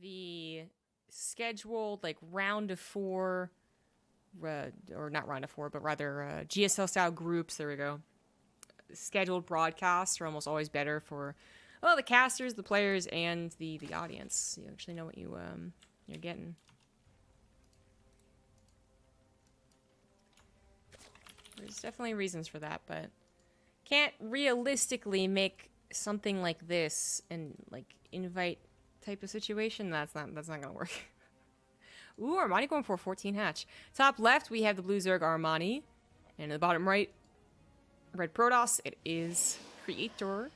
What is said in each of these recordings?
the scheduled like round of 4, or not round of 4, but rather GSL style groups. There we go. Scheduled broadcasts are almost always better for, well, the casters, the players, and the audience. You actually know what you're getting. There's definitely reasons for that, but can't realistically make something like this and like invite type of situation. That's not gonna work. Ooh, Armani going for a 14 hatch. Top left we have the blue Zerg Armani, and in the bottom right, red Protoss. It is Creator.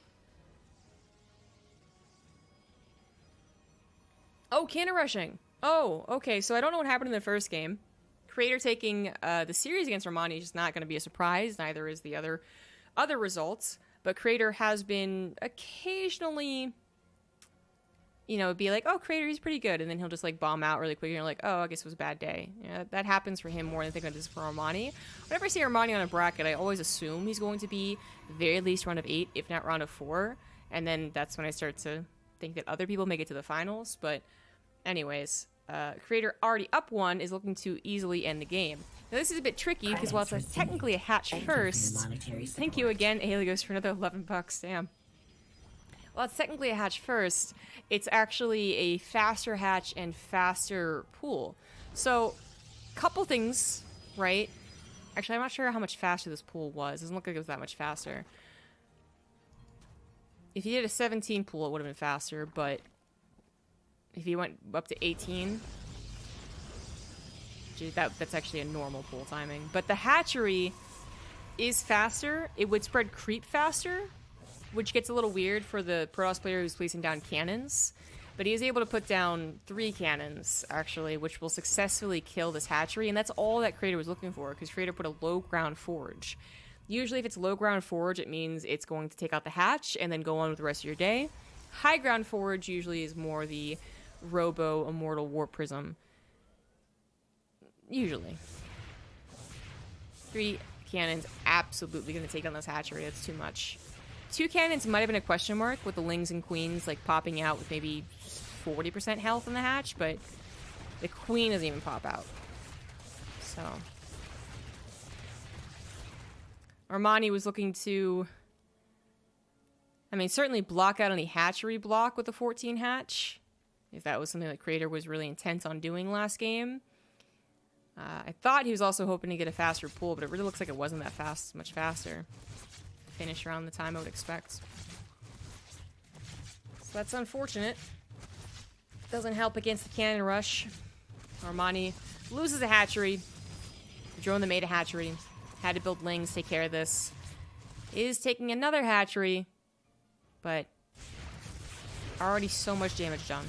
Oh, cannon rushing. Oh, okay. So I don't know what happened in the first game. Creator taking the series against Armani is just not going to be a surprise. Neither is the other results. But Creator has been occasionally, you know, be like, oh, Creator, he's pretty good. And then he'll just, like, bomb out really quick. And you're like, oh, I guess it was a bad day. Yeah, that happens for him more than I think it does for Armani. Whenever I see Armani on a bracket, I always assume he's going to be very least round of 8, if not round of 4. And then that's when I start to think that other people make it to the finals. But anyways, Creator already up 1 is looking to easily end the game. Now this is a bit tricky because while it's technically a hatch first, thank you again, Helios, for another $11. Damn. While it's technically a hatch first, it's actually a faster hatch and faster pool. So, couple things, right? Actually, I'm not sure how much faster this pool was. It doesn't look like it was that much faster. If you did a 17 pool, it would have been faster, but if you went up to 18, that's actually a normal pool timing. But the hatchery is faster. It would spread creep faster, which gets a little weird for the Protoss player who's placing down cannons. But he is able to put down 3 cannons, actually, which will successfully kill this hatchery. And that's all that Creator was looking for, because Creator put a low ground forge. Usually if it's low ground forge, it means it's going to take out the hatch and then go on with the rest of your day. High ground forge usually is more the Robo Immortal Warp Prism. Usually. 3 cannons absolutely going to take down this hatchery. That's too much. 2 cannons might have been a question mark with the Lings and Queens like popping out with maybe 40% health in the hatch, but the Queen doesn't even pop out. So Armani was looking to, I mean, certainly block out any hatchery block with the 14 hatch, if that was something that Creator was really intent on doing last game. I thought he was also hoping to get a faster pool, but it really looks like it wasn't that fast, much faster. Finish around the time I would expect. So that's unfortunate. Doesn't help against the cannon rush. Armani loses a hatchery. The drone that made a hatchery had to build Lings, take care of this. Is taking another hatchery, but already so much damage done.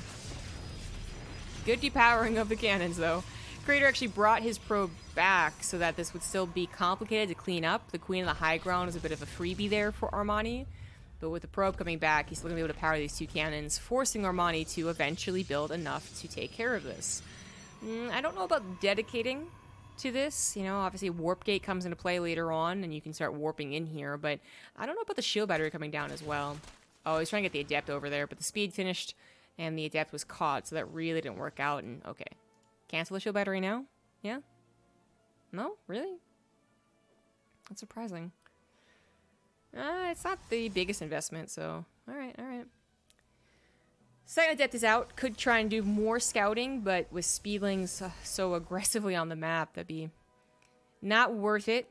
Good depowering of the cannons, though. Creator actually brought his probe back so that this would still be complicated to clean up. The Queen of the High Ground is a bit of a freebie there for Armani. But with the probe coming back, he's still going to be able to power these 2 cannons, forcing Armani to eventually build enough to take care of this. I don't know about dedicating to this. You know, obviously Warp Gate comes into play later on, and you can start warping in here. But I don't know about the shield battery coming down as well. Oh, he's trying to get the Adept over there, but the speed finished, and the Adept was caught, so that really didn't work out. And okay. Cancel the shield battery now? Yeah? No? Really? That's surprising. It's not the biggest investment, so... Alright, alright. Second Adept is out. Could try and do more scouting, but with Speedlings so aggressively on the map, that'd be not worth it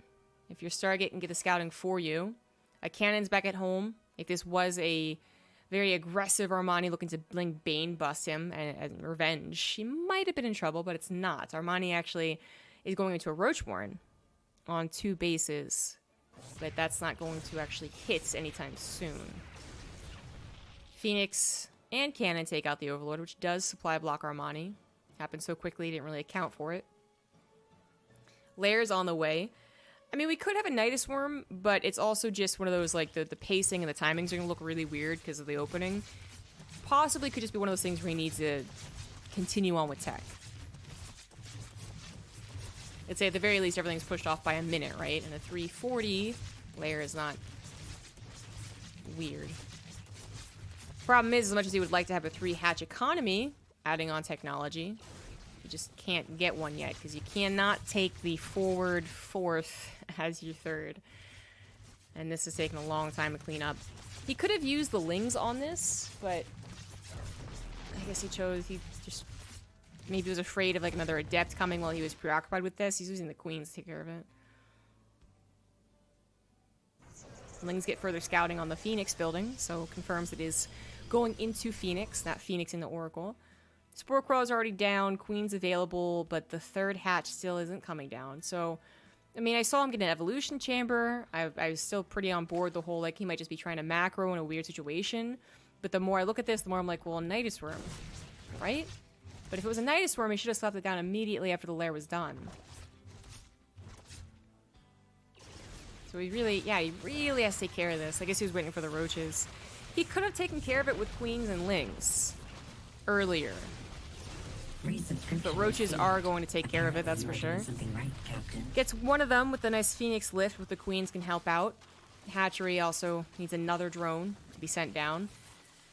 if your Stargate can get the scouting for you. A cannon's back at home. If this was a very aggressive Armani looking to bling Bane bust him and revenge, he might have been in trouble, but it's not. Armani actually is going into a Roachborn on 2 bases, but that's not going to actually hit anytime soon. Phoenix and Cannon take out the Overlord, which does supply block Armani. Happened so quickly, didn't really account for it. Layers on the way. I mean, we could have a Nidus Worm, but it's also just one of those, like, the pacing and the timings are going to look really weird because of the opening. Possibly could just be one of those things where he needs to continue on with tech. Let's say at the very least everything's pushed off by a minute, right? And a 340 layer is not weird. Problem is, as much as he would like to have a 3 hatch economy, adding on technology. You just can't get one yet, because you cannot take the forward fourth as your third. And this has taken a long time to clean up. He could have used the Lings on this, but I guess he just maybe was afraid of like another Adept coming while he was preoccupied with this. He's using the Queens to take care of it. Lings get further scouting on the Phoenix building, so confirms it is going into Phoenix, not Phoenix in the Oracle. Spore Crawl is already down, Queen's available, but the third hatch still isn't coming down. So, I mean, I saw him get an Evolution Chamber. I was still pretty on board the whole, like, he might just be trying to macro in a weird situation. But the more I look at this, the more I'm like, well, Nidus Worm, right? But if it was a Nidus Worm, he should have slapped it down immediately after the lair was done. So he really has to take care of this. I guess he was waiting for the roaches. He could have taken care of it with Queens and Lings earlier. But roaches are going to take care of it, that's for sure. Gets one of them with the nice Phoenix lift with the Queens can help out. Hatchery also needs another drone to be sent down.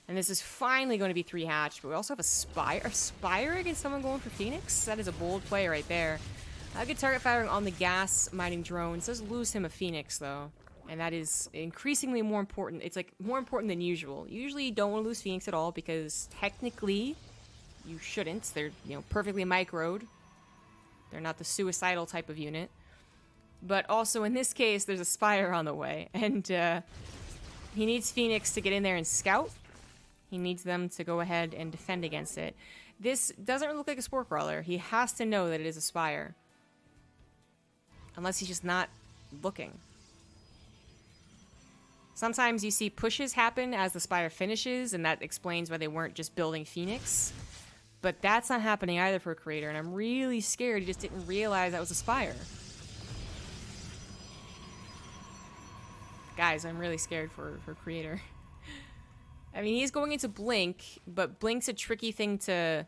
And this is finally going to be 3 hatched, but we also have a Spire. A Spire against someone going for Phoenix? That is a bold play right there. Good target firing on the gas mining drones. Does lose him a Phoenix, though. And that is increasingly more important. It's like more important than usual. Usually you don't want to lose Phoenix at all because technically you shouldn't. They're, you know, perfectly microed. They're not the suicidal type of unit. But also in this case, there's a Spire on the way. And he needs Phoenix to get in there and scout. He needs them to go ahead and defend against it. This doesn't look like a Spore Crawler. He has to know that it is a Spire. Unless he's just not looking. Sometimes you see pushes happen as the Spire finishes, and that explains why they weren't just building Phoenix. But that's not happening either for Creator, and I'm really scared he just didn't realize that was a Spire. Guys, I'm really scared for Creator. I mean, he's going into Blink, but Blink's a tricky thing to...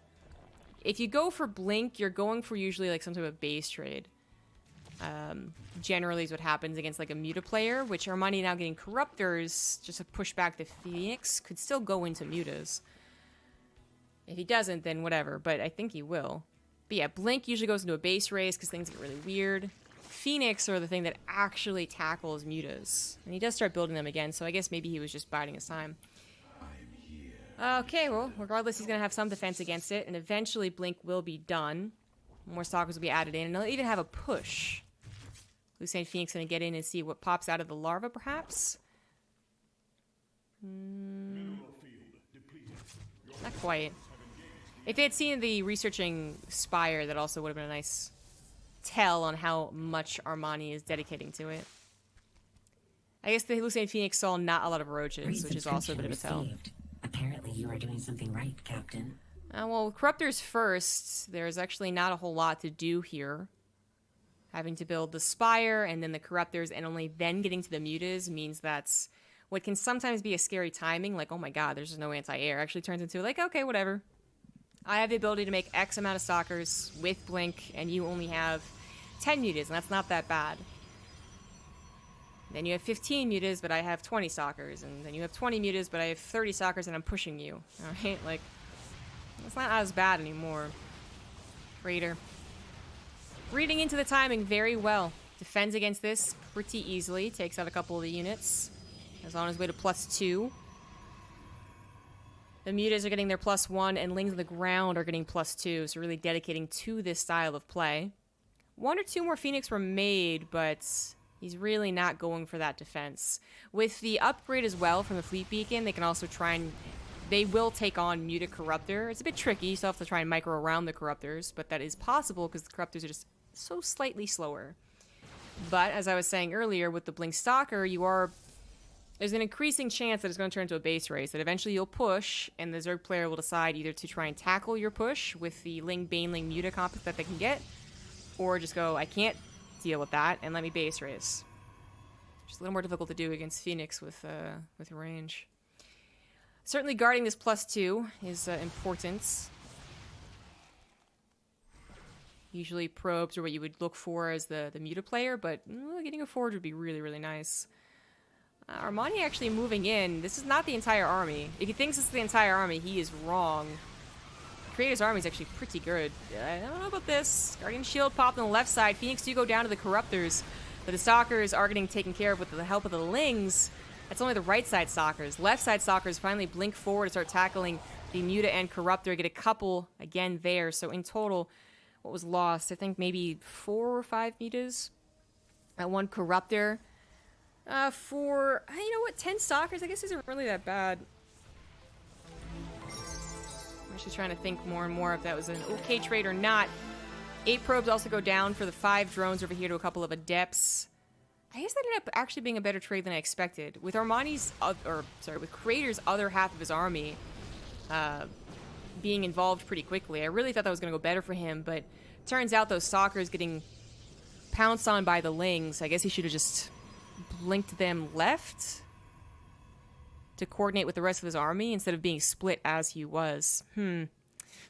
If you go for Blink, you're going for usually like some type of base trade. Generally is what happens against like a Muta player, which Armani now getting Corruptors just to push back the Phoenix could still go into Mutas. If he doesn't, then whatever, but I think he will. But yeah, Blink usually goes into a base race because things get really weird. Phoenix are the thing that actually tackles Mutas. And he does start building them again, so I guess maybe he was just biding his time. Okay, well, regardless, he's going to have some defense against it, and eventually Blink will be done. More Stalkers will be added in, and they'll even have a push. Lucien Phoenix going to get in and see what pops out of the larva, perhaps? Not quite. If they had seen the researching Spire, that also would have been a nice tell on how much Armani is dedicating to it. I guess the Lucien Phoenix saw not a lot of roaches, which is also a bit of a tell. Apparently you are doing something right, Captain. Well, with Corruptors first, there's actually not a whole lot to do here. Having to build the Spire and then the Corruptors and only then getting to the Mutas means that's what can sometimes be a scary timing, like, oh my god, there's no anti-air, actually turns into like, okay, whatever. I have the ability to make X amount of Stalkers with Blink, and you only have 10 Mutas, and that's not that bad. Then you have 15 Mutas, but I have 20 Stalkers, and then you have 20 Mutas, but I have 30 Stalkers, and I'm pushing you. Alright, like, it's not as bad anymore. Raider. Reading into the timing very well. Defends against this pretty easily. Takes out a couple of the units. Is on his way to +2. The Mutas are getting their +1, and Lings on the ground are getting +2, so really dedicating to this style of play. 1 or 2 more Phoenix were made, but he's really not going for that defense. With the upgrade as well from the Fleet Beacon, they can also try and... They will take on Muta Corruptor. It's a bit tricky, you still have to try and micro around the Corruptors, but that is possible because the Corruptors are just so slightly slower. But, as I was saying earlier, with the Blink Stalker, there's an increasing chance that it's going to turn into a base race, that eventually you'll push, and the Zerg player will decide either to try and tackle your push with the Ling Baneling Muta comp that they can get, or just go, I can't deal with that, and let me base race. Just a little more difficult to do against Phoenix with range. Certainly guarding this +2 is important. Usually probes are what you would look for as the Muta player, but getting a forge would be really, really nice. Armani actually moving in. This is not the entire army. If he thinks it's the entire army, he is wrong. Creator's army is actually pretty good. I don't know about this. Guardian Shield popped on the left side. Phoenix do go down to the Corruptors, but the Stalkers are getting taken care of with the help of the Lings. That's only the right side Stalkers. Left side Stalkers finally blink forward to start tackling the Muta and Corruptor. Get a couple again there. So in total, what was lost? I think maybe 4 or 5 Mutas. One Corruptor. For, you know what, 10 Stalkers? I guess isn't really that bad. I'm actually trying to think more and more if that was an okay trade or not. 8 probes also go down for the 5 drones over here to a couple of adepts. I guess that ended up actually being a better trade than I expected. With Armani's, with Creator's other half of his army being involved pretty quickly, I really thought that was going to go better for him, but turns out those Stalkers getting pounced on by the Lings. I guess he should have just blinked them left to coordinate with the rest of his army instead of being split as he was. Thank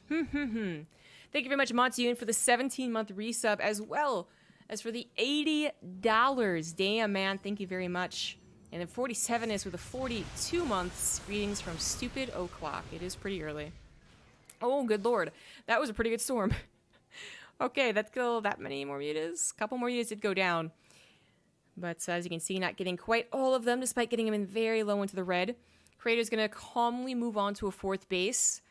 you very much, Montyun, for the 17-month resub, as well as for the $80. Damn, man. Thank you very much. And then 47 is with the 42 months. Greetings from Stupid O'Clock. It is pretty early. Oh, good lord. That was a pretty good storm. Okay, that killed that many more mutas. A couple more mutas did go down. But as you can see, not getting quite all of them, despite getting them in very low into the red. Creator's going to calmly move on to a 4th base.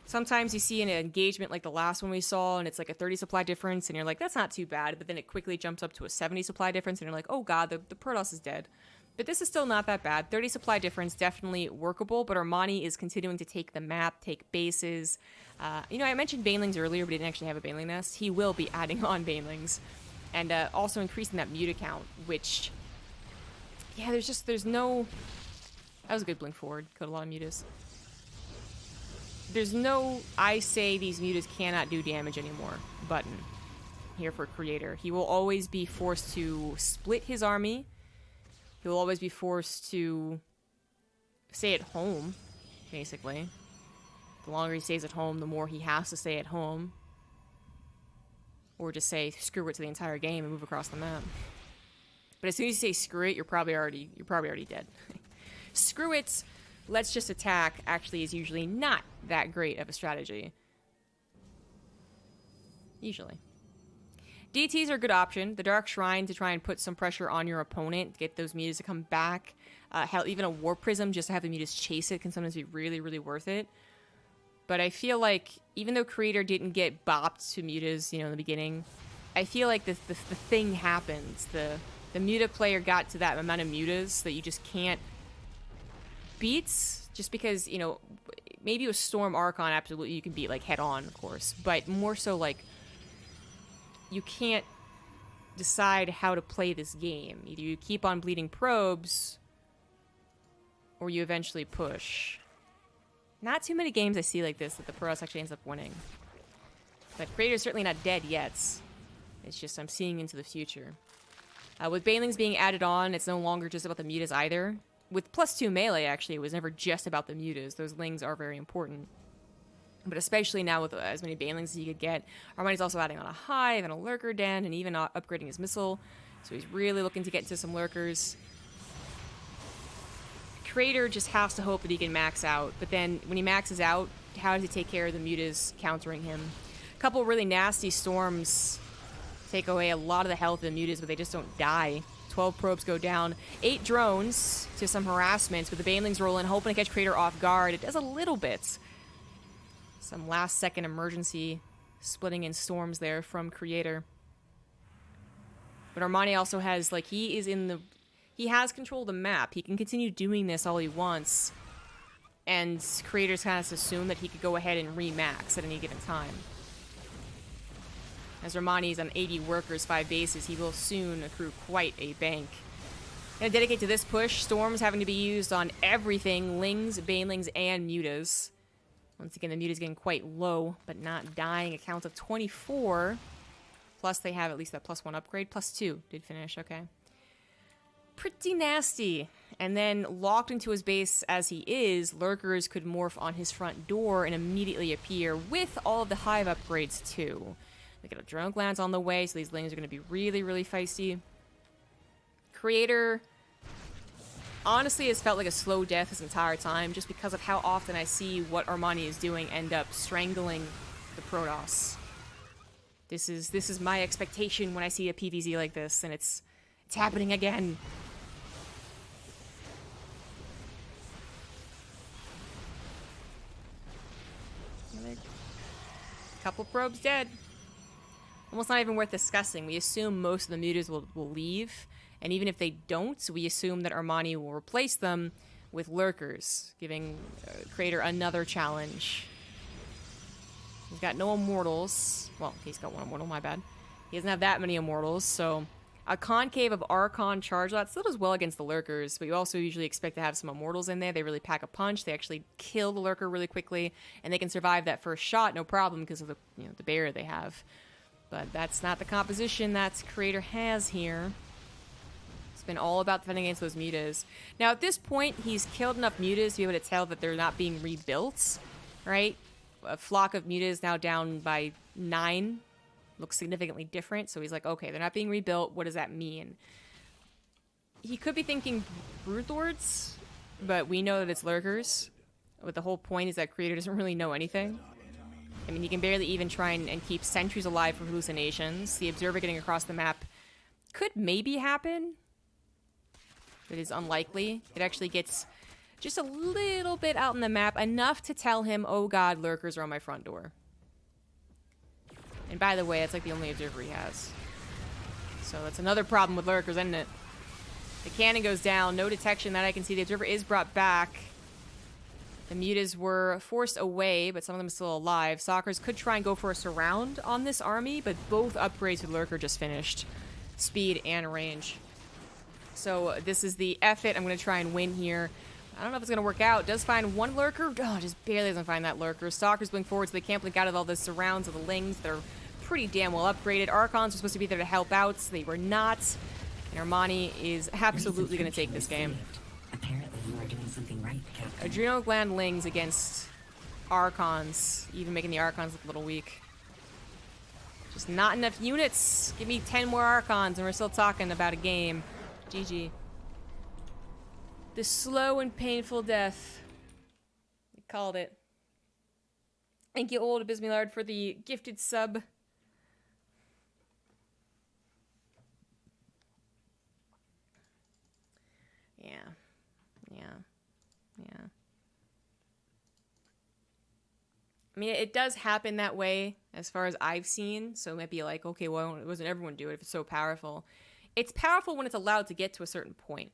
Sometimes you see an engagement like the last one we saw, and it's like a 30 supply difference, and you're like, that's not too bad. But then it quickly jumps up to a 70 supply difference, and you're like, oh god, the Protoss is dead. But this is still not that bad. 30 supply difference, definitely workable, but Armani is continuing to take the map, take bases. You know, I mentioned Banelings earlier, but he didn't actually have a Baneling nest. He will be adding on Banelings. And also increasing that Muta count, which... Yeah, there's no... That was a good blink forward. Killed a lot of Mutas. There's no, I say these Mutas cannot do damage anymore button here for Creator. He will always be forced to split his army. He will always be forced to stay at home, basically. The longer he stays at home, the more he has to stay at home. Or just say, screw it to the entire game and move across the map. But as soon as you say screw it, you're probably already dead. Screw it, let's just attack actually is usually not that great of a strategy. Usually. DTs are a good option. The Dark Shrine to try and put some pressure on your opponent, to get those mutas to come back. Hell, even a Warp Prism just to have the mutas chase it can sometimes be really, really worth it. But I feel like, even though Creator didn't get bopped to mutas, you know, in the beginning, I feel like the thing happens. The muta player got to that amount of mutas that you just can't beat, just because, you know, maybe with Storm Archon, absolutely you can beat, like, head-on, of course. But more so, like, you can't decide how to play this game. Either you keep on bleeding probes, or you eventually push. Not too many games I see like this that the Protoss actually ends up winning. But Creator's certainly not dead yet. It's just I'm seeing into the future. With Banelings being added on, it's no longer just about the mutas either. With +2 melee, actually, it was never just about the mutas. Those Lings are very important. But especially now with as many Banelings as you could get, Armani's also adding on a hive and a lurker den and even upgrading his missile. So he's really looking to get into some lurkers. Creator just has to hope that he can max out. But then when he maxes out, how does he take care of the mutas countering him? A couple really nasty storms take away a lot of the health of the mutas, but they just don't die. 12 probes go down. 8 drones to some harassments, but the Banelings roll in, hoping to catch Creator off guard. It does a little bit. Some last-second emergency splitting in storms there from Creator. But Armani also has, like, he has control of the map. He can continue doing this all he wants. And Creator's kind of assumed that he could go ahead and re-max at any given time. As Armani's on 80 workers, 5 bases, he will soon accrue quite a bank. Gonna dedicate to this push. Storms having to be used on everything. Lings, Banelings, and mutas. Once again, the muta's getting quite low, but not dying. A count of 24. Plus they have at least that +1 upgrade. +2 did finish, okay. Pretty nasty. And then locked into his base as he is, lurkers could morph on his front door and immediately appear with all of the hive upgrades too. They got a drone glance on the way, so these Lings are going to be really, really feisty. Creator honestly has felt like a slow death this entire time, just because of how often I see what Armani is doing end up strangling the Protoss. This is my expectation when I see a PvZ like this, and it's happening again. Couple probes dead. Almost not even worth discussing. We assume most of the mutas will leave, and even if they don't, we assume that Armani will replace them with lurkers, giving Creator another challenge. He's got no immortals. Well, he's got one immortal, my bad. He doesn't have that many immortals, so a concave of Archon charge lot still does well against the lurkers, but you also usually expect to have some immortals in there. They really pack a punch. They actually kill the lurker really quickly, and they can survive that first shot no problem because of the the barrier they have. But that's not the composition that Creator has here. It's been all about defending against those mutas. Now at this point, he's killed enough mutas to be able to tell that they're not being rebuilt, right? A flock of mutas now down by 9. Looks significantly different, so he's like, okay, they're not being rebuilt. What does that mean? He could be thinking Brood Lords, but we know that it's lurkers. But the whole point is that Creator doesn't really know anything. I mean, he can barely even try and keep sentries alive from hallucinations. The Observer getting across the map could maybe happen. It is unlikely. It actually gets just a little bit out on the map, enough to tell him, oh god, lurkers are on my front door. And by the way, it's like the only observer he has. So that's another problem with lurkers, isn't it? The cannon goes down, no detection that I can see. The observer is brought back. The mutas were forced away, but some of them are still alive. Sockers could try and go for a surround on this army, but both upgrades with lurker just finished. Speed and range. So this is the F it. I'm going to try and win here. I don't know if it's going to work out. Does find one lurker. Oh, just barely doesn't find that lurker. Stalkers going forward so they can't blink out of all the surrounds of the Lings. They're pretty damn well upgraded. Archons are supposed to be there to help out, so they were not. And Armani is absolutely going to take this game. Apparently you are doing something right, Captain. Adrenal gland Lings against Archons, even making the Archons look a little weak. Just not enough units. Give me 10 more Archons and we're still talking about a game. GG. The slow and painful death. We called it. Thank you, Old Abysmillard, for the gifted sub. Yeah. I mean, it does happen that way, as far as I've seen, so it might be like, okay, well, wasn't everyone do it if it's so powerful? It's powerful when it's allowed to get to a certain point.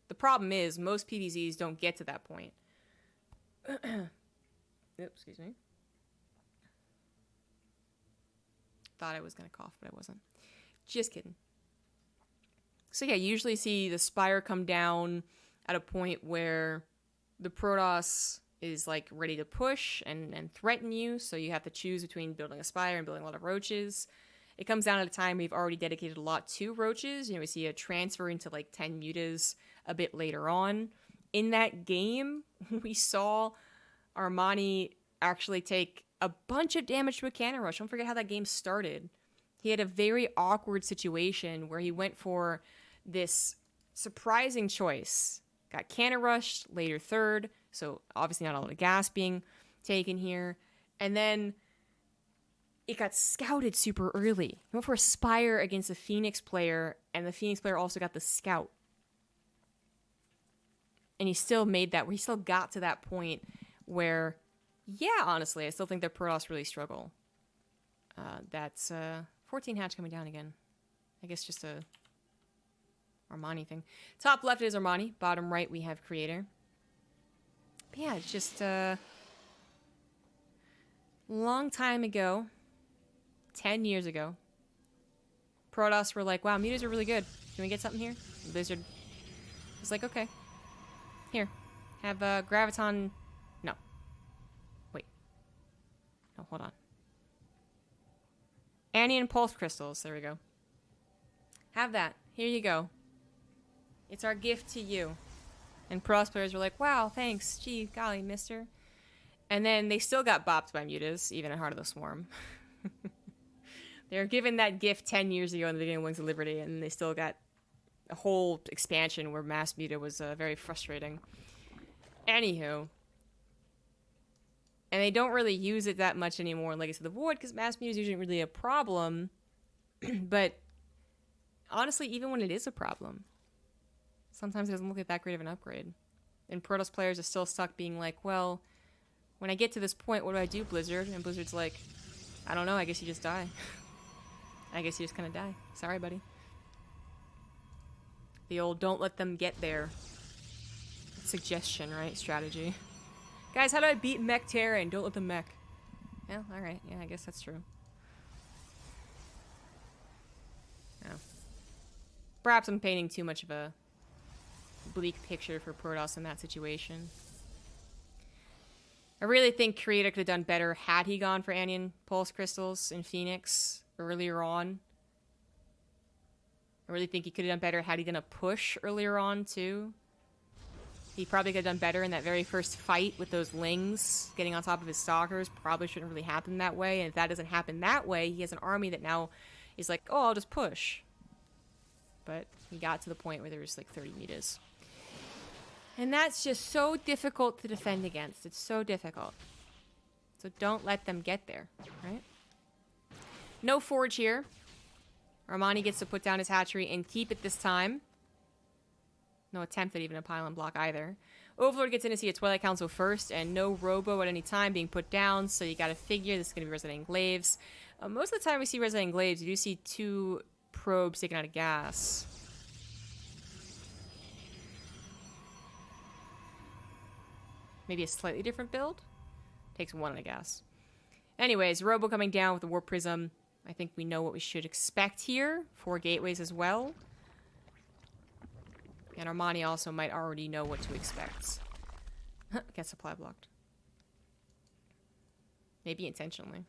The problem is, most PvZs don't get to that point. Oops, excuse me. Thought I was going to cough, but I wasn't. Just kidding. So yeah, you usually see the Spire come down at a point where the Protoss is like ready to push and threaten you, so you have to choose between building a Spire and building a lot of Roaches. It comes down at a time we've already dedicated a lot to Roaches. We see a transfer into like 10 mutas a bit later on. In that game, we saw Armani actually take a bunch of damage to a cannon rush. Don't forget how that game started. He had a very awkward situation where he went for this surprising choice. Got cannon rushed, later third, so obviously not a lot of gas being taken here. And then it got scouted super early. He went for a Spire against a Phoenix player, and the Phoenix player also got the scout. And he still made that, where he still got to that point where, yeah, honestly, I still think their Protoss really struggle. That's 14 hatch coming down again. I guess just a Armani thing. Top left is Armani. Bottom right we have Creator. But yeah, it's just long time ago, 10 years ago, Protoss were like, wow, mutas are really good. Can we get something here? And Blizzard was like, okay. Here. Have Graviton... No. Wait. No, hold on. Anion Pulse Crystals. There we go. Have that. Here you go. It's our gift to you. And Protoss players were like, wow, thanks. Gee, golly, mister. And then they still got bopped by mutas, even at Heart of the Swarm. They were given that gift 10 years ago in the beginning of Wings of Liberty, and they still got a whole expansion where mass muta was very frustrating. Anywho. And they don't really use it that much anymore in Legacy of the Void because mass muta is usually really a problem. But honestly, even when it is a problem, sometimes it doesn't look like that great of an upgrade. And Protoss players are still stuck being like, well, when I get to this point, what do I do, Blizzard? And Blizzard's like, I don't know, I guess you just die. I guess you just kind of die. Sorry, buddy. The old don't let them get there suggestion, right? Strategy. Guys, how do I beat mech Terran? Don't let them mech. Yeah, alright. Yeah, I guess that's true. Yeah. Perhaps I'm painting too much of a bleak picture for Protoss in that situation. I really think Creator could have done better had he gone for Anion Pulse Crystals in Phoenix earlier on. I really think he could have done better had he done a push earlier on, too. He probably could have done better in that very first fight with those Lings getting on top of his Stalkers. Probably shouldn't really happen that way. And if that doesn't happen that way, he has an army that now is like, oh, I'll just push. But he got to the point where there was like 30 meters. And that's just so difficult to defend against. It's so difficult. So don't let them get there, right? No forge here. Armani gets to put down his hatchery and keep it this time. No attempt at even a pylon block either. Overlord gets in to see a Twilight Council first, and no Robo at any time being put down, so you gotta figure this is gonna be Resident Glaives. Most of the time we see Resident Glaives, you do see 2 probes taken out of gas. Maybe a slightly different build? Takes 1 I guess. Anyways, Robo coming down with the Warp Prism. I think we know what we should expect here. 4 gateways as well. And Armani also might already know what to expect. Get supply blocked. Maybe intentionally.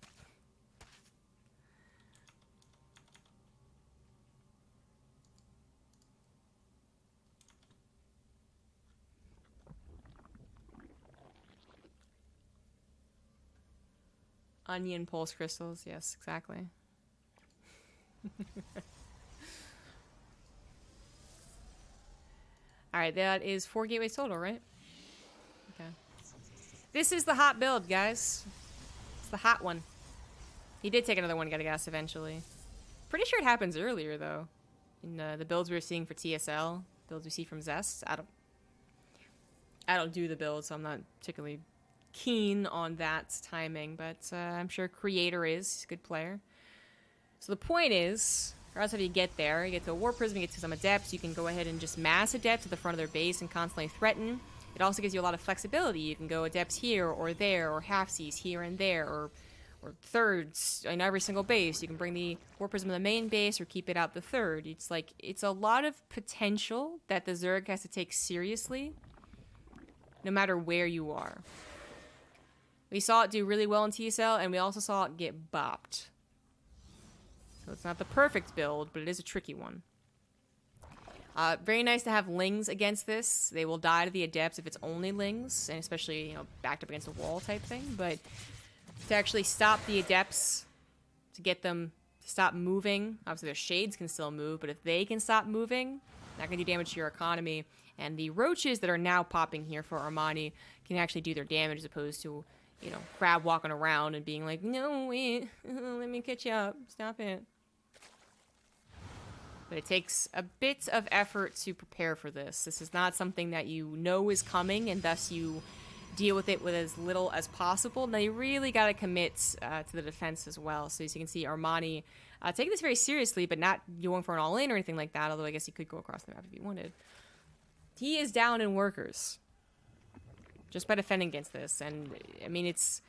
Onion pulse crystals, yes, exactly. Alright, that is 4 gateways total, right? Okay. This is the hot build, guys. It's the hot one. He did take another one out of gas eventually. Pretty sure it happens earlier, though. In the builds we were seeing for TSL, builds we see from Zest. I don't do the build, so I'm not particularly keen on that timing, but I'm sure Creator is. He's a good player. So the point is, regardless of how you get there, you get to a War Prism, you get to some Adepts, you can go ahead and just mass Adepts at the front of their base and constantly threaten. It also gives you a lot of flexibility. You can go Adepts here or there, or halfsies here and there, or thirds in every single base. You can bring the War Prism in the main base or keep it out the third. It's like, it's a lot of potential that the Zerg has to take seriously, no matter where you are. We saw it do really well in TSL, and we also saw it get bopped. So it's not the perfect build, but it is a tricky one. Very nice to have Lings against this. They will die to the Adepts if it's only Lings, and especially, you know, backed up against a wall type thing. But to actually stop the Adepts, to get them to stop moving, obviously their Shades can still move, but if they can stop moving, that can do damage to your economy. And the Roaches that are now popping here for Armani can actually do their damage as opposed to, you know, Crab walking around and being like, no, wait, let me catch you up. Stop it. But it takes a bit of effort to prepare for this. This is not something that you know is coming, and thus you deal with it with as little as possible. Now, you really got to commit to the defense as well. So as you can see, Armani taking this very seriously, but not going for an all-in or anything like that, although I guess he could go across the map if he wanted. He is down in workers just by defending against this. And, I mean, it's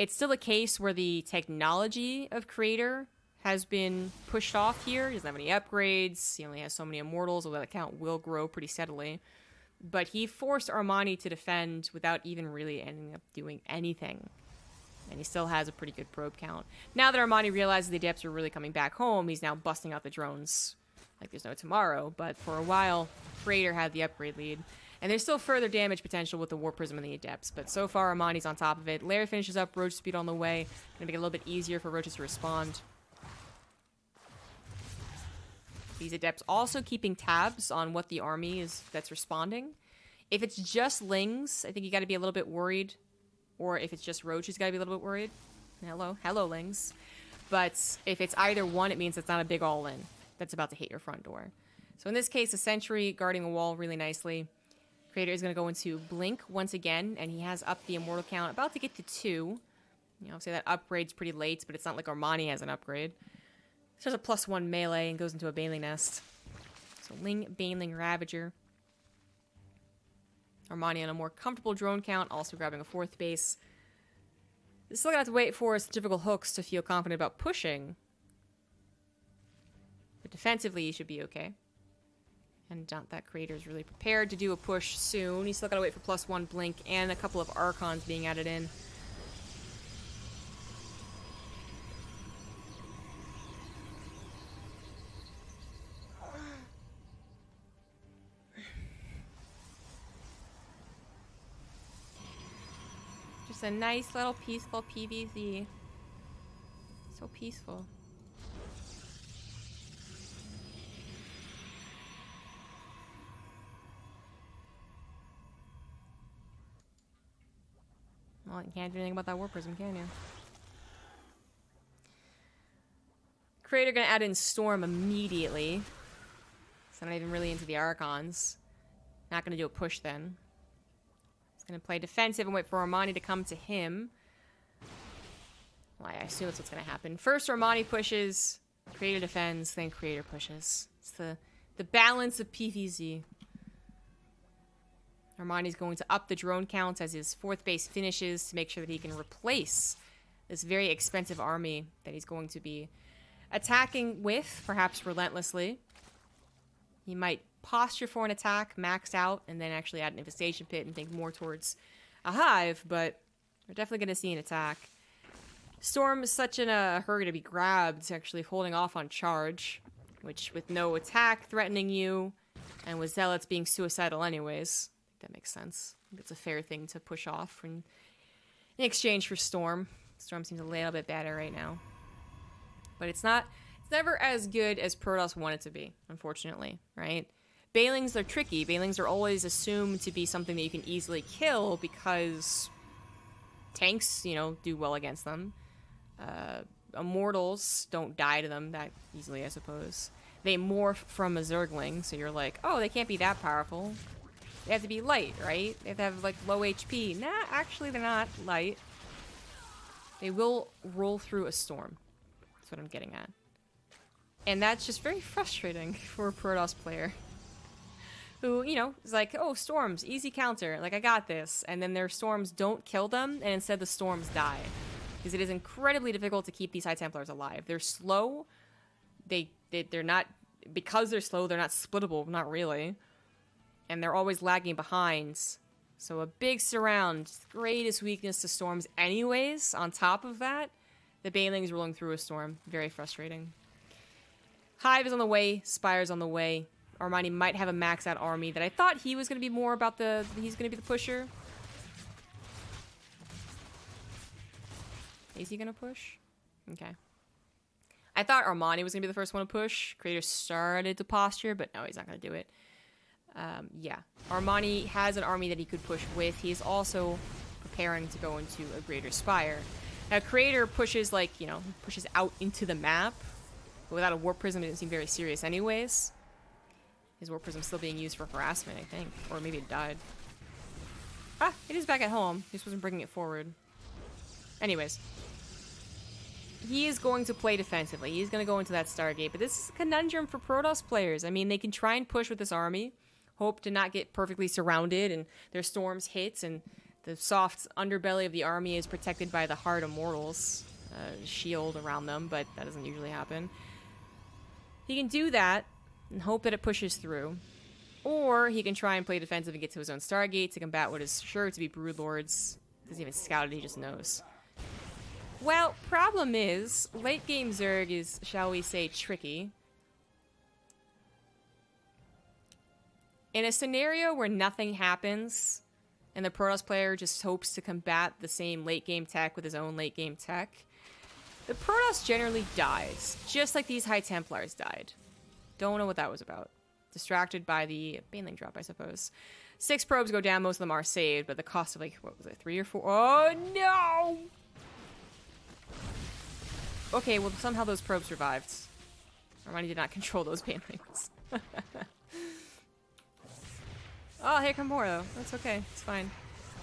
still a case where the technology of Creator has been pushed off here. He doesn't have any upgrades. He only has so many immortals, although that count will grow pretty steadily. But he forced Armani to defend without even really ending up doing anything. And he still has a pretty good probe count. Now that Armani realizes the Adepts are really coming back home, he's now busting out the drones like there's no tomorrow. But for a while, Creator had the upgrade lead. And there's still further damage potential with the War Prism and the Adepts. But so far, Armani's on top of it. Lair finishes up, Roach speed on the way. Gonna make it a little bit easier for Roaches to respond. These Adepts also keeping tabs on what the army is that's responding. If it's just Lings, I think you got to be a little bit worried. Or if it's just Roach, you got to be a little bit worried. Hello, Lings. But if it's either one, it means it's not a big all-in that's about to hit your front door. So in this case, a Sentry guarding a wall really nicely. Creator is going to go into Blink once again, and he has up the Immortal count, about to get to 2. You know, say that upgrade's pretty late, but it's not like Armani has an upgrade. So there's a +1 melee and goes into a Baneling Nest. So Ling, Baneling, Ravager. Armani on a more comfortable drone count, also grabbing a 4th base. Still gonna have to wait for his difficult hooks to feel confident about pushing. But defensively, he should be okay. And that Creator is really prepared to do a push soon. He's still got to wait for +1 Blink and a couple of Archons being added in. Just a nice little peaceful PvZ. So peaceful. Well, you can't do anything about that War Prism, can you? Creator gonna add in Storm immediately. So not even really into the Archons. Not gonna do a push then. He's gonna play defensive and wait for Armani to come to him. Well, I assume that's what's gonna happen. First Armani pushes, Creator defends, then Creator pushes. It's the balance of PvZ. Armani's going to up the drone count as his 4th base finishes to make sure that he can replace this very expensive army that he's going to be attacking with, perhaps relentlessly. He might posture for an attack, max out, and then actually add an Infestation Pit and think more towards a Hive, but we're definitely going to see an attack. Storm is such in a hurry to be grabbed, actually holding off on charge, which with no attack threatening you, and with Zealots being suicidal anyways. That makes sense. I think it's a fair thing to push off in exchange for Storm. Storm seems a little bit better right now. But it's never as good as Protoss want it to be, unfortunately, right? Banelings are tricky. Banelings are always assumed to be something that you can easily kill because tanks, you know, do well against them. Immortals don't die to them that easily, I suppose. They morph from a Zergling, so you're like, oh, they can't be that powerful. They have to be light, right? They have to have, like, low HP. Nah, actually, they're not light. They will roll through a storm. That's what I'm getting at. And that's just very frustrating for a Protoss player. Who, you know, is like, oh, storms, easy counter. Like, I got this. And then their storms don't kill them, and instead the storms die. Because it is incredibly difficult to keep these High Templars alive. They're slow. They're not... Because they're slow, they're not splittable. Not really. And they're always lagging behind. So a big surround, greatest weakness to storms anyways. On top of that, the Banelings rolling through a storm. Very frustrating. Hive is on the way. Spire's on the way. Armani might have a max out army that I thought he was going to be more about he's going to be the pusher. Is he going to push? Okay. I thought Armani was going to be the first one to push. Creator started to posture, but no, he's not going to do it. Yeah, Armani has an army that he could push with. He is also preparing to go into a greater Spire. Now, Creator pushes, like, you know, pushes out into the map. But without a Warp Prism, it didn't seem very serious anyways. His Warp Prism still being used for harassment, I think. Or maybe it died. Ah, it is back at home. He just wasn't bringing it forward. Anyways. He is going to play defensively. He's going to go into that Stargate. But this is a conundrum for Protoss players. I mean, they can try and push with this army. Hope to not get perfectly surrounded and their storms hits and the soft underbelly of the army is protected by the hard Immortals shield around them, but that doesn't usually happen. He can do that and hope that it pushes through. Or he can try and play defensive and get to his own Stargate to combat what is sure to be Broodlords. Doesn't even scout it, he just knows. Well, problem is, late game Zerg is, shall we say, tricky. In a scenario where nothing happens, and the Protoss player just hopes to combat the same late game tech with his own late game tech, the Protoss generally dies, just like these High Templars died. Don't know what that was about. Distracted by the Baneling drop, I suppose. 6 probes go down. Most of them are saved, but the cost of, like, what was it, 3 or 4? Oh, no! Okay, well, somehow those probes survived. Armani did not control those Banelings. Oh, here come more, though. That's okay. It's fine.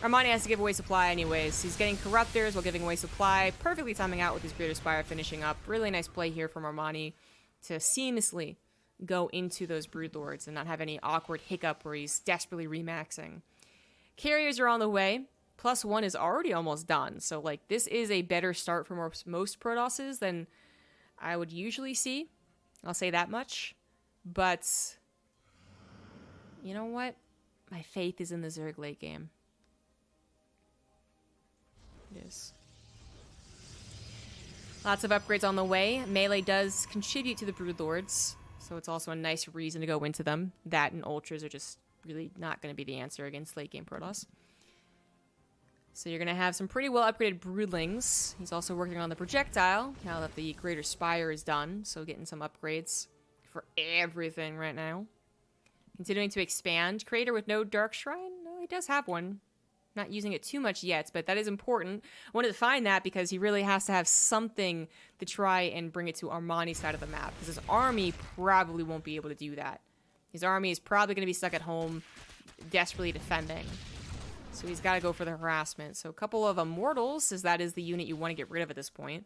Armani has to give away supply anyways. He's getting Corruptors while giving away supply. Perfectly timing out with his Greater Spire finishing up. Really nice play here from Armani to seamlessly go into those Broodlords and not have any awkward hiccup where he's desperately remaxing. Carriers are on the way. +1 is already almost done. So, like, this is a better start for most Protosses than I would usually see. I'll say that much. But, you know what? My faith is in the Zerg late game. It is. Lots of upgrades on the way. Melee does contribute to the Broodlords, so it's also a nice reason to go into them. That and Ultras are just really not going to be the answer against late game Protoss. So you're going to have some pretty well upgraded Broodlings. He's also working on the projectile now that the Greater Spire is done, so getting some upgrades for everything right now. Continuing to expand. Creator with no Dark Shrine? No, he does have one. Not using it too much yet, but that is important. I wanted to find that because he really has to have something to try and bring it to Armani's side of the map, because his army probably won't be able to do that. His army is probably going to be stuck at home, desperately defending. So he's got to go for the harassment. So a couple of Immortals, as that is the unit you want to get rid of at this point.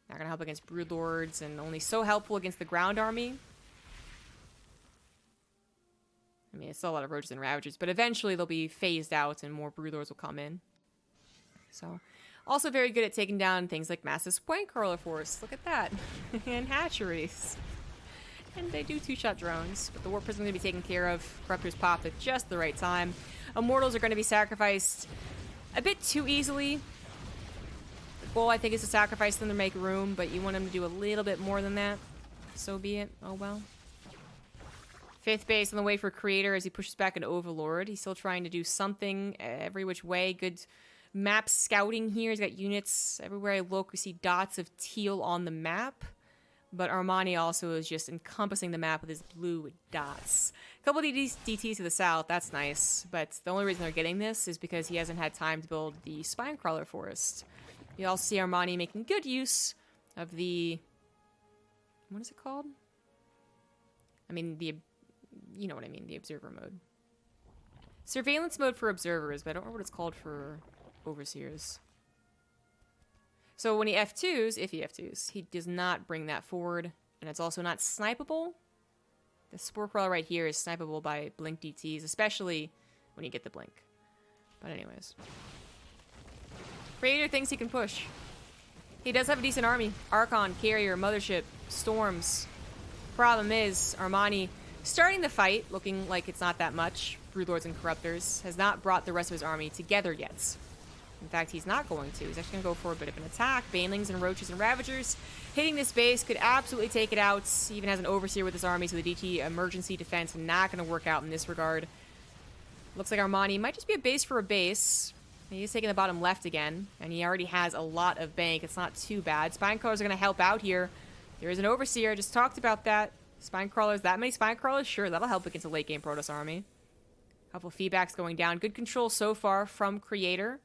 Not going to help against Broodlords, and only so helpful against the ground army. I mean, it's still a lot of Roaches and Ravagers, but eventually they'll be phased out and more Broodlords will come in. So, also very good at taking down things like Massive Spine Crawler Force. Look at that. And hatcheries. And they do 2-shot drones, but the Warp Prism is going to be taken care of. Corruptors popped at just the right time. Immortals are going to be sacrificed a bit too easily. The goal, I think, is to sacrifice them to make room, but you want them to do a little bit more than that. So be it. Oh well. 5th base on the way for Creator as he pushes back an Overlord. He's still trying to do something every which way. Good map scouting here. He's got units everywhere I look. We see dots of teal on the map. But Armani also is just encompassing the map with his blue dots. A couple of DTs to the south. That's nice. But the only reason they're getting this is because he hasn't had time to build the Spinecrawler Forest. You also see Armani making good use of the... What is it called? I mean, the... You know what I mean, the observer mode. Surveillance mode for observers, but I don't remember what it's called for overseers. So when he F2s, if he F2s, he does not bring that forward, and it's also not snipeable. The Spore Crawler right here is snipeable by blink DTs, especially when you get the blink. But anyways. Creator thinks he can push. He does have a decent army. Archon, Carrier, Mothership, Storms. Problem is, Armani... starting the fight, looking like it's not that much, Broodlords and Corruptors, has not brought the rest of his army together yet. In fact, he's not going to. He's actually going to go for a bit of an attack. Banelings and Roaches and Ravagers hitting this base could absolutely take it out. He even has an Overseer with his army, so the DT emergency defense not going to work out in this regard. Looks like Armani might just be a base for a base. He's taking the bottom left again, and he already has a lot of bank. It's not too bad. Spinecrawlers are going to help out here. There is an Overseer. I just talked about that. Spinecrawlers, that many Spinecrawlers? Sure, that'll help against a late game Protoss army. Couple feedbacks going down. Good control so far from Creator.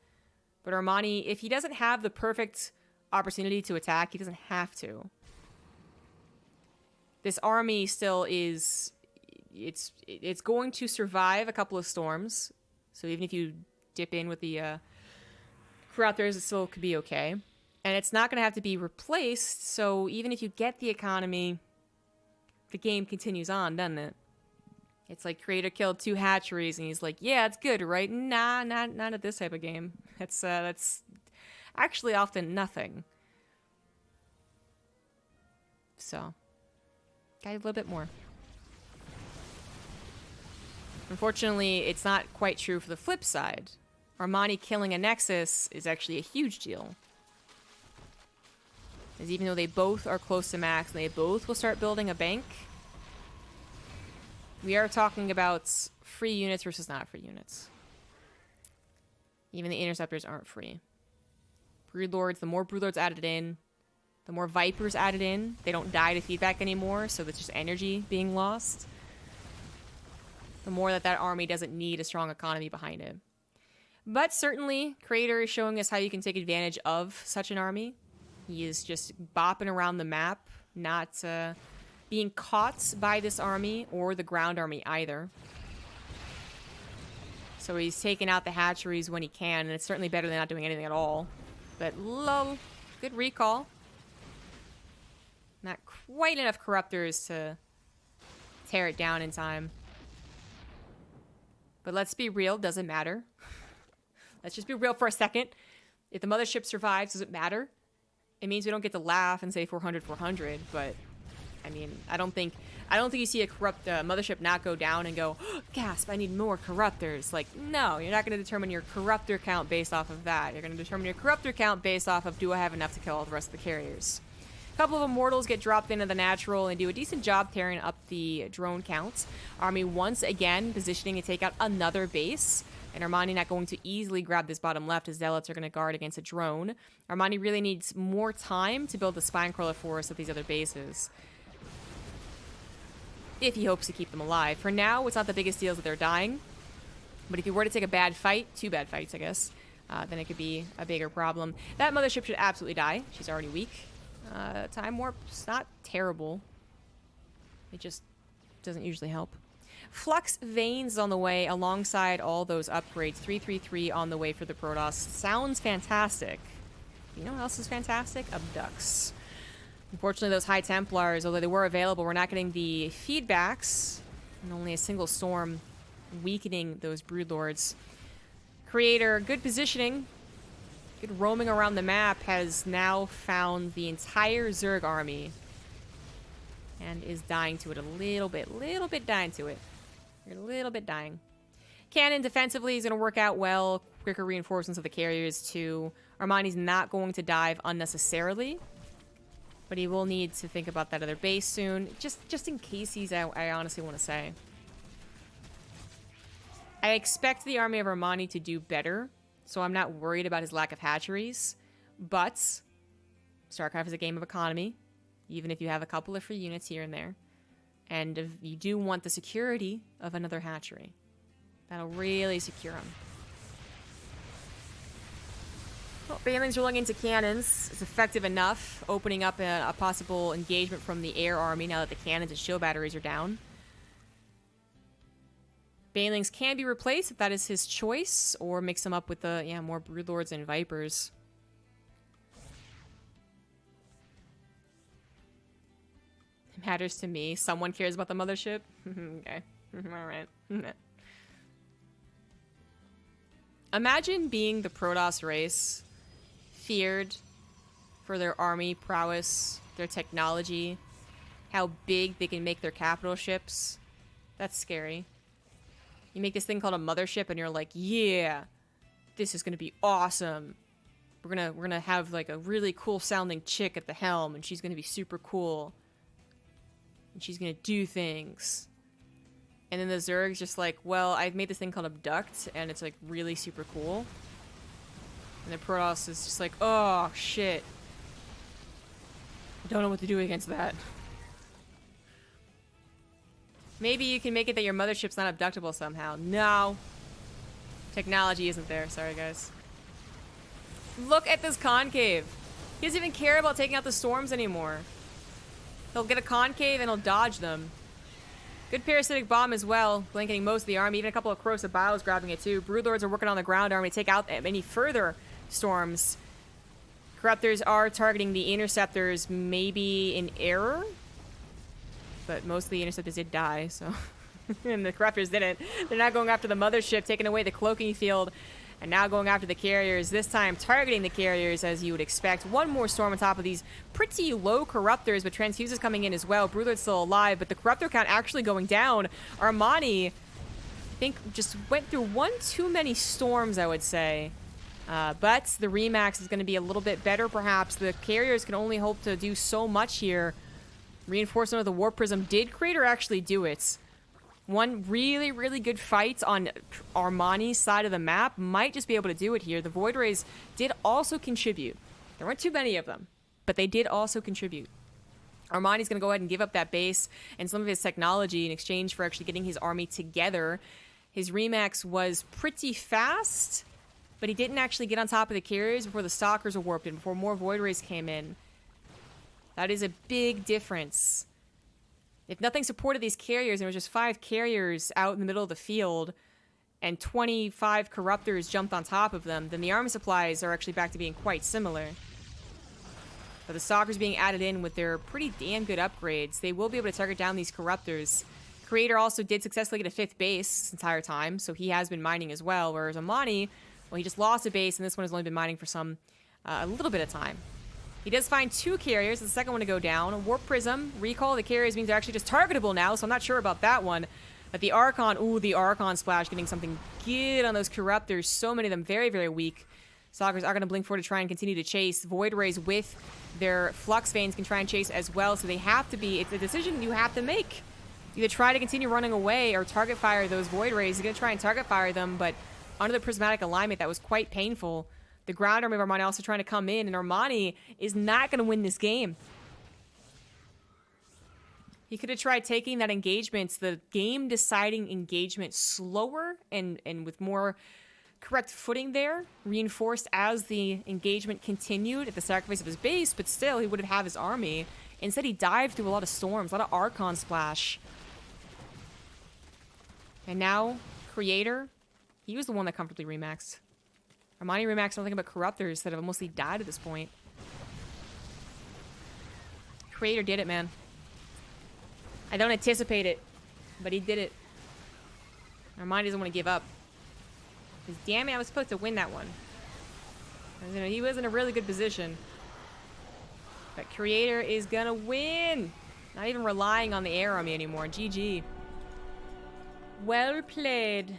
But Armani, if he doesn't have the perfect opportunity to attack, he doesn't have to. This army still is... It's going to survive a couple of storms. So even if you dip in with the Corruptors, it still could be okay. And it's not going to have to be replaced, so even if you get the economy... the game continues on, doesn't it? It's like Creator killed 2 hatcheries, and he's like, yeah, it's good, right? Nah, not at this type of game. That's actually often nothing. So, got a little bit more. Unfortunately, it's not quite true for the flip side. Armani killing a Nexus is actually a huge deal. As even though they both are close to max, and they both will start building a bank, we are talking about free units versus not free units. Even the interceptors aren't free. Broodlords, the more Broodlords added in, The more Vipers added in, they don't die to feedback anymore, so it's just energy being lost. The more that army doesn't need a strong economy behind it. But certainly, Creator is showing us how you can take advantage of such an army. He is just bopping around the map, not being caught by this army or the ground army either. So he's taking out the hatcheries when he can, and it's certainly better than not doing anything at all. But lol, good recall. Not quite enough corruptors to tear it down in time. But let's be real, doesn't matter. Let's just be real for a second. If the mothership survives, does it matter? It means we don't get to laugh and say 400, 400, but I mean, I don't think you see a corrupt mothership not go down and go, oh, gasp, I need more corruptors. Like, no, you're not going to determine your corruptor count based off of that. You're going to determine your corruptor count based off of, do I have enough to kill all the rest of the carriers? A couple of immortals get dropped into the natural and do a decent job tearing up the drone counts. Army once again positioning to take out another base. And Armani not going to easily grab this bottom left as Zealots are going to guard against a drone. Armani really needs more time to build the Spinecrawler forest at these other bases, if he hopes to keep them alive. For now, it's not the biggest deal that they're dying. But if you were to take a bad fight, 2 bad fights, I guess, then it could be a bigger problem. That mothership should absolutely die. She's already weak. Time warp's not terrible. It just doesn't usually help. Flux Veins on the way alongside all those upgrades. 333 on the way for the Protoss. Sounds fantastic. You know what else is fantastic? Abducts. Unfortunately, those High Templars, although they were available, we're not getting the feedbacks. And only a single storm weakening those Broodlords. Creator, good positioning. Good roaming around the map, has now found the entire Zerg army. And is dying to it a little bit dying to it. You're a little bit dying. Cannon defensively is going to work out well. Quicker reinforcements of the carriers too. Armani's not going to dive unnecessarily. But he will need to think about that other base soon. Just in case he's out, I honestly want to say. I expect the army of Armani to do better. So I'm not worried about his lack of hatcheries. But Starcraft is a game of economy. Even if you have a couple of free units here and there. And if you do want the security of another hatchery. That'll really secure him. Well, Baneling's rolling into cannons. It's effective enough, opening up a possible engagement from the air army now that the cannons and shield batteries are down. Banelings can be replaced if that is his choice, or mix them up with the more Broodlords and Vipers. It matters to me. Someone cares about the mothership? Okay. Alright. Imagine being the Protoss race, feared for their army prowess, their technology, how big they can make their capital ships. That's scary. You make this thing called a mothership and you're like, yeah, this is gonna be awesome. We're gonna have like a really cool sounding chick at the helm and she's gonna be super cool. And she's gonna do things. And then the Zerg's just like, well, I've made this thing called Abduct, and it's like really super cool. And the Protoss is just like, oh shit. I don't know what to do against that. Maybe you can make it that your mothership's not abductable somehow. No. Technology isn't there. Sorry, guys. Look at this concave. He doesn't even care about taking out the storms anymore. He'll get a concave and he'll dodge them. Good parasitic bomb as well, blanketing most of the army. Even a couple of corrosive bios grabbing it too. Broodlords are working on the ground army to take out any further storms. Corruptors are targeting the interceptors, maybe in error. But most of the interceptors did die, so... and the corruptors didn't. They're not going after the mothership, taking away the cloaking field. And now going after the carriers, this time targeting the carriers as you would expect. One more storm on top of these pretty low corruptors, but Transfuse is coming in as well. Broodlord's still alive, but the corruptor count actually going down. Armani, I think, just went through one too many storms, I would say. But the Remax is going to be a little bit better, perhaps. The carriers can only hope to do so much here. Reinforcement of the Warp Prism. Did Crater actually do it? One really, really good fight on Armani's side of the map might just be able to do it here. The Void Rays did also contribute. There weren't too many of them, but they did also contribute. Armani's going to go ahead and give up that base and some of his technology in exchange for actually getting his army together. His Remax was pretty fast, but he didn't actually get on top of the carriers before the Stalkers were warped in, before more Void Rays came in. That is a big difference. If nothing supported these carriers, and there was just 5 carriers out in the middle of the field, and 25 Corruptors jumped on top of them, then the army supplies are actually back to being quite similar. But the Stalkers being added in with their pretty damn good upgrades, they will be able to target down these Corruptors. Creator also did successfully get a 5th base this entire time, so he has been mining as well, whereas Armani, well, he just lost a base, and this one has only been mining for a little bit of time. He does find 2 carriers, the second one to go down. Warp Prism, recall the carriers means they're actually just targetable now, so I'm not sure about that one. But the Archon, ooh, the Archon splash, getting something good on those Corruptors. So many of them very, very weak. Stalkers are going to blink forward to try and continue to chase. Void Rays with their Flux Veins can try and chase as well, so they have to be, it's a decision you have to make. Either try to continue running away or target fire those Void Rays. You're going to try and target fire them, but under the prismatic alignment, that was quite painful. The ground army of Armani also trying to come in, and Armani is not going to win this game. He could have tried taking that engagement, the game-deciding engagement, slower and with more correct footing there, reinforced as the engagement continued at the sacrifice of his base, but still, he would have his army. Instead, he dived through a lot of storms, a lot of Archon splash. And now, Creator, he was the one that comfortably remaxed. Armani remaxed nothing but Corruptors that have mostly died at this point. Creator did it, man. I don't anticipate it, but he did it. Armani doesn't want to give up. Because damn it, I was supposed to win that one. He was in a really good position. But Creator is gonna win! Not even relying on the air army anymore. GG. Well played.